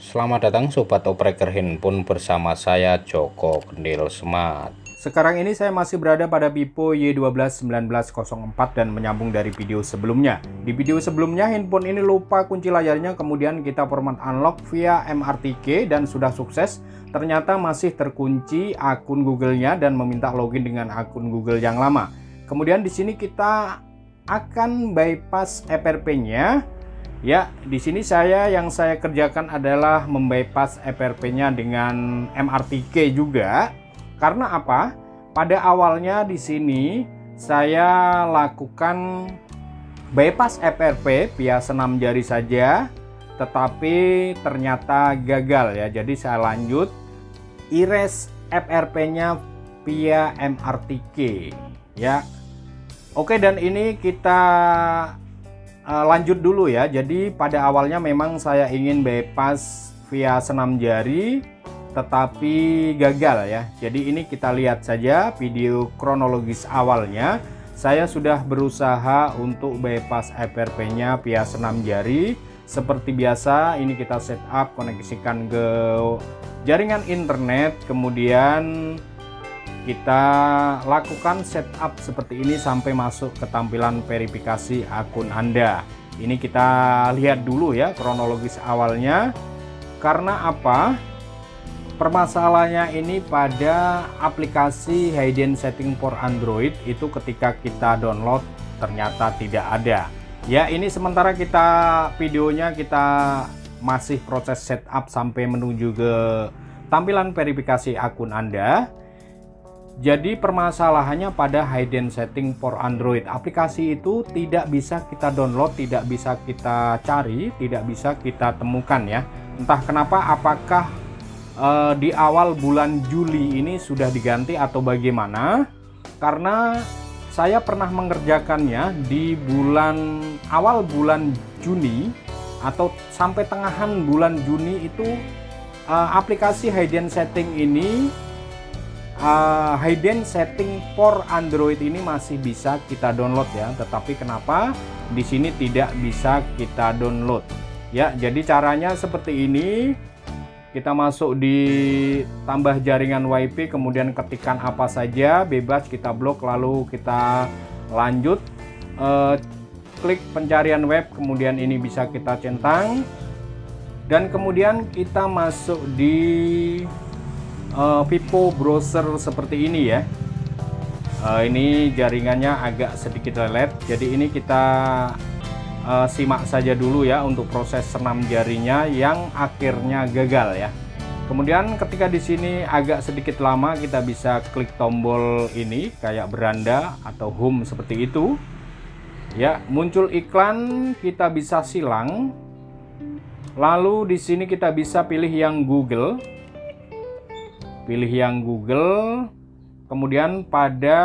Selamat datang Sobat Opreker Handphone bersama saya Joko Gendil Smart. Sekarang ini saya masih berada pada Vivo Y12-1904 dan menyambung dari video sebelumnya. Di video sebelumnya handphone ini lupa kunci layarnya, kemudian kita format unlock via MRTK dan sudah sukses. Ternyata masih terkunci akun Google-nya dan meminta login dengan akun Google yang lama. Kemudian di sini kita akan bypass FRP-nya. Ya, di sini yang saya kerjakan adalah membypass FRP-nya dengan MRTK juga. Karena apa? Pada awalnya di sini saya lakukan bypass FRP via senam jari saja, tetapi ternyata gagal ya. Jadi saya lanjut erase FRP-nya via MRTK ya. Oke, dan ini kita lanjut dulu ya. Jadi pada awalnya memang saya ingin bypass via senam jari tetapi gagal ya. Jadi ini kita lihat saja video kronologis awalnya. Saya sudah berusaha untuk bypass FRP-nya via senam jari. Seperti biasa ini kita setup, koneksikan ke jaringan internet, kemudian kita lakukan setup seperti ini sampai masuk ke tampilan verifikasi akun Anda. Ini kita lihat dulu ya kronologis awalnya. Karena apa? Permasalahannya ini pada aplikasi hidden setting for Android itu ketika kita download ternyata tidak ada. Ya, ini sementara videonya kita masih proses setup sampai menuju ke tampilan verifikasi akun Anda. Jadi permasalahannya pada hidden setting for Android. Aplikasi itu tidak bisa kita download, tidak bisa kita cari, tidak bisa kita temukan ya. Entah kenapa, apakah di awal bulan Juli ini sudah diganti atau bagaimana? Karena saya pernah mengerjakannya di awal bulan Juni atau sampai tengahan bulan Juni itu aplikasi hidden setting ini hidden setting for Android ini masih bisa kita download ya, tetapi kenapa di sini tidak bisa kita download ya. Jadi caranya seperti ini, kita masuk di tambah jaringan WiFi, kemudian ketikkan apa saja bebas, kita blok, lalu kita lanjut klik pencarian web, kemudian ini bisa kita centang dan kemudian kita masuk di Vivo browser seperti ini ya. Ini jaringannya agak sedikit lelet, jadi ini kita simak saja dulu ya untuk proses senam jarinya yang akhirnya gagal ya. Kemudian ketika di sini agak sedikit lama, kita bisa klik tombol ini kayak beranda atau home seperti itu ya. Muncul iklan, kita bisa silang, lalu di sini kita bisa pilih yang Google. Kemudian pada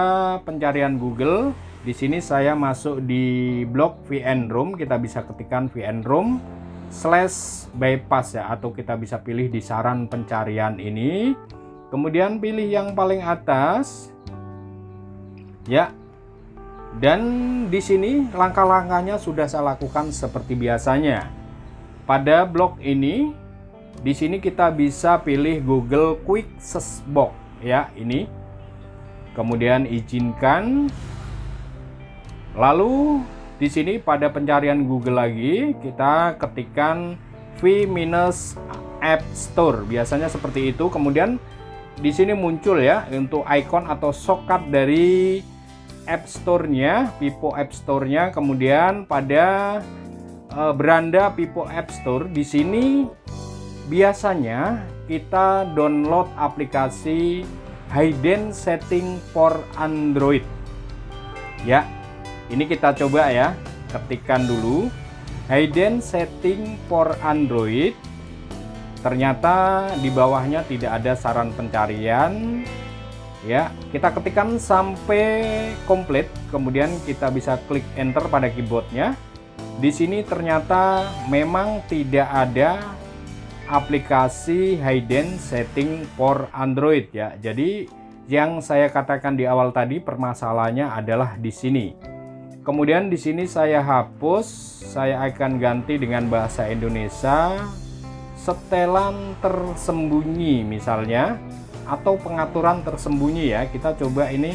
pencarian Google di sini saya masuk di blog VN-ROM, kita bisa ketikkan VN-ROM/bypass ya, atau kita bisa pilih di saran pencarian ini, kemudian pilih yang paling atas ya. Dan di sini langkah-langkahnya sudah saya lakukan seperti biasanya. Pada blog ini di sini kita bisa pilih Google Quick Search Box ya, ini. Kemudian izinkan. Lalu di sini pada pencarian Google lagi kita ketikkan V-App Store. Biasanya seperti itu. Kemudian di sini muncul ya untuk icon atau shortcut dari App Store-nya, Vivo App Store-nya. Kemudian pada beranda Vivo App Store di sini biasanya kita download aplikasi hidden setting for Android ya. Ini kita coba ya, ketikkan dulu hidden setting for Android. Ternyata di bawahnya tidak ada saran pencarian ya. Kita ketikkan sampai komplit, kemudian kita bisa klik enter pada keyboardnya. Di sini ternyata memang tidak ada aplikasi hidden setting for Android ya. Jadi yang saya katakan di awal tadi permasalahannya adalah di sini. Kemudian di sini saya hapus, saya akan ganti dengan bahasa Indonesia. setelan tersembunyi misalnya, atau pengaturan tersembunyi ya. Kita coba ini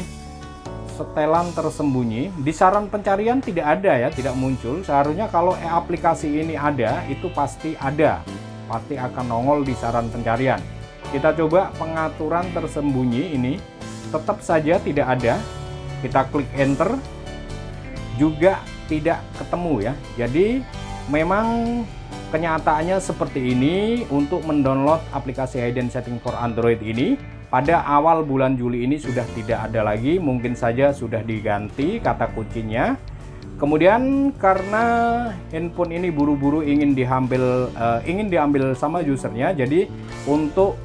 setelan tersembunyi. Di saran pencarian tidak ada ya, tidak muncul. Seharusnya kalau aplikasi ini ada, itu pasti ada, pasti akan nongol di saran pencarian. Kita coba pengaturan tersembunyi ini, tetap saja tidak ada. Kita klik enter, juga tidak ketemu ya. Jadi memang kenyataannya seperti ini. Untuk mendownload aplikasi Hidden Setting for Android ini pada awal bulan Juli ini sudah tidak ada lagi, mungkin saja sudah diganti kata kuncinya. Kemudian karena handphone ini buru-buru ingin diambil sama usernya, jadi untuk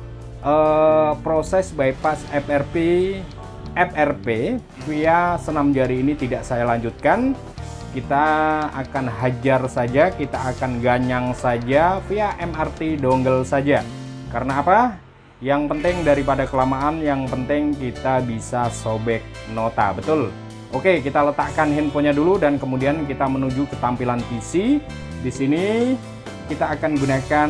proses bypass FRP via senam jari ini tidak saya lanjutkan. Kita akan hajar saja, kita akan ganyang saja via MRT dongle saja. Karena apa? Yang penting daripada kelamaan, yang penting kita bisa sobek nota, betul? Oke, kita letakkan handphonenya dulu dan kemudian kita menuju ke tampilan PC. Di sini kita akan gunakan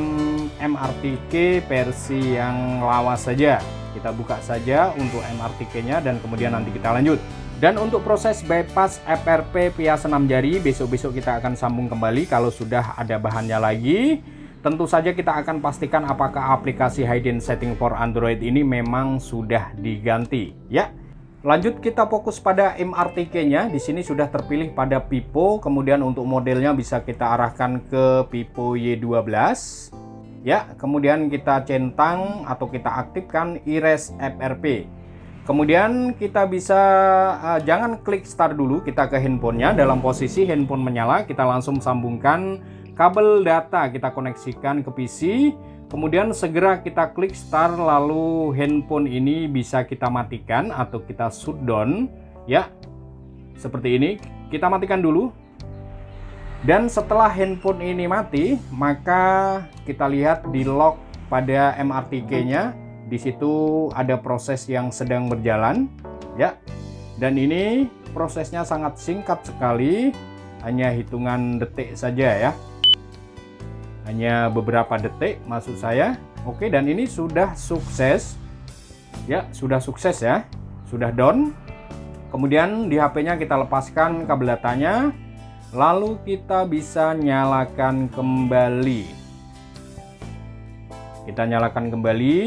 MRTK versi yang lawas saja. Kita buka saja untuk MRTK-nya dan kemudian nanti kita lanjut. Dan untuk proses bypass FRP via senam jari, besok-besok kita akan sambung kembali kalau sudah ada bahannya lagi. Tentu saja kita akan pastikan apakah aplikasi Hidden Setting for Android ini memang sudah diganti. Ya, lanjut kita fokus pada MRTK-nya. Di sini sudah terpilih pada Pipo. Kemudian untuk modelnya bisa kita arahkan ke Pipo Y12. Ya, kemudian kita centang atau kita aktifkan Erase FRP. Kemudian kita bisa jangan klik start dulu, kita ke handphonenya. Dalam posisi handphone menyala, kita langsung sambungkan kabel data, kita koneksikan ke PC. Kemudian segera kita klik start, lalu handphone ini bisa kita matikan atau kita shutdown ya. Seperti ini, kita matikan dulu. Dan setelah handphone ini mati, maka kita lihat di log pada MRTK-nya. Di situ ada proses yang sedang berjalan ya. Dan ini prosesnya sangat singkat sekali, hanya hitungan detik saja ya. Hanya beberapa detik maksud saya. Oke, dan ini sudah sukses. Ya, sudah sukses ya. Sudah down. Kemudian di HP-nya kita lepaskan kabel datanya. Lalu kita bisa nyalakan kembali. Kita nyalakan kembali.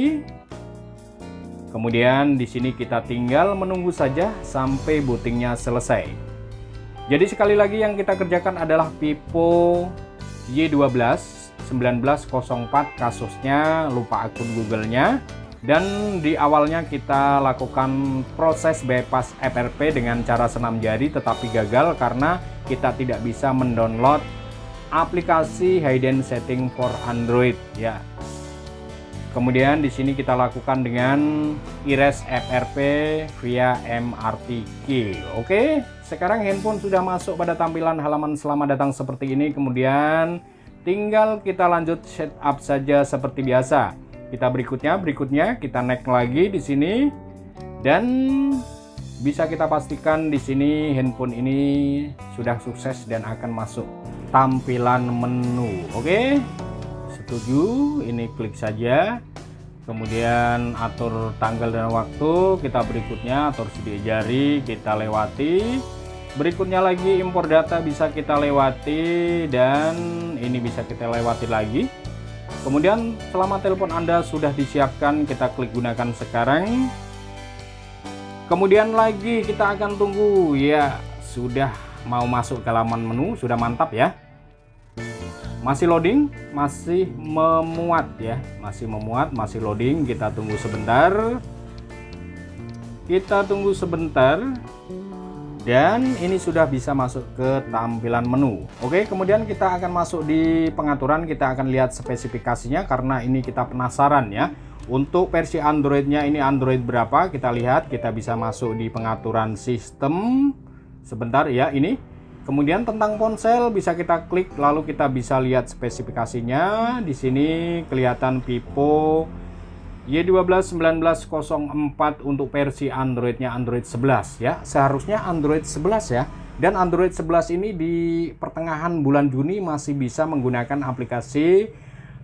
Kemudian di sini kita tinggal menunggu saja sampai bootingnya selesai. Jadi sekali lagi yang kita kerjakan adalah Pipo Y12 1904, kasusnya lupa akun Google-nya. Dan di awalnya kita lakukan proses bypass FRP dengan cara senam jari, tetapi gagal karena kita tidak bisa mendownload aplikasi Hidden Setting for Android ya. Kemudian di sini kita lakukan dengan Erase FRP via MRTK. Oke, sekarang handphone sudah masuk pada tampilan halaman selamat datang seperti ini. Kemudian tinggal kita lanjut setup saja seperti biasa. Kita berikutnya kita next lagi di sini dan bisa kita pastikan di sini handphone ini sudah sukses dan akan masuk tampilan menu. Oke. Setuju, ini klik saja. Kemudian atur tanggal dan waktu, kita berikutnya atur sidik jari, kita lewati. Berikutnya lagi impor data bisa kita lewati dan ini bisa kita lewati lagi. Kemudian selama telepon Anda sudah disiapkan, kita klik gunakan sekarang. Kemudian lagi kita akan tunggu ya, sudah mau masuk ke halaman menu, sudah mantap ya. Masih loading, masih memuat ya, masih memuat, masih loading. Kita tunggu sebentar. Kita tunggu sebentar. Dan ini sudah bisa masuk ke tampilan menu. Oke, kemudian kita akan masuk di pengaturan, kita akan lihat spesifikasinya karena ini kita penasaran ya. Untuk versi Androidnya ini Android berapa? Kita lihat, kita bisa masuk di pengaturan sistem. Sebentar ya, ini. Kemudian tentang ponsel bisa kita klik, lalu kita bisa lihat spesifikasinya. Di sini kelihatan Pipo Y12 1904 untuk versi Androidnya Android 11 ya. Seharusnya Android 11 ya. Dan Android 11 ini di pertengahan bulan Juni masih bisa menggunakan aplikasi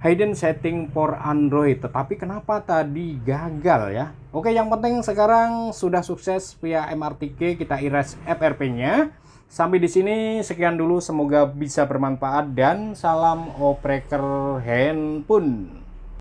hidden setting for Android. Tetapi kenapa tadi gagal ya? Oke, yang penting sekarang sudah sukses via MRTK, kita erase FRP-nya. Sampai di sini sekian dulu, semoga bisa bermanfaat dan salam opreker handphone.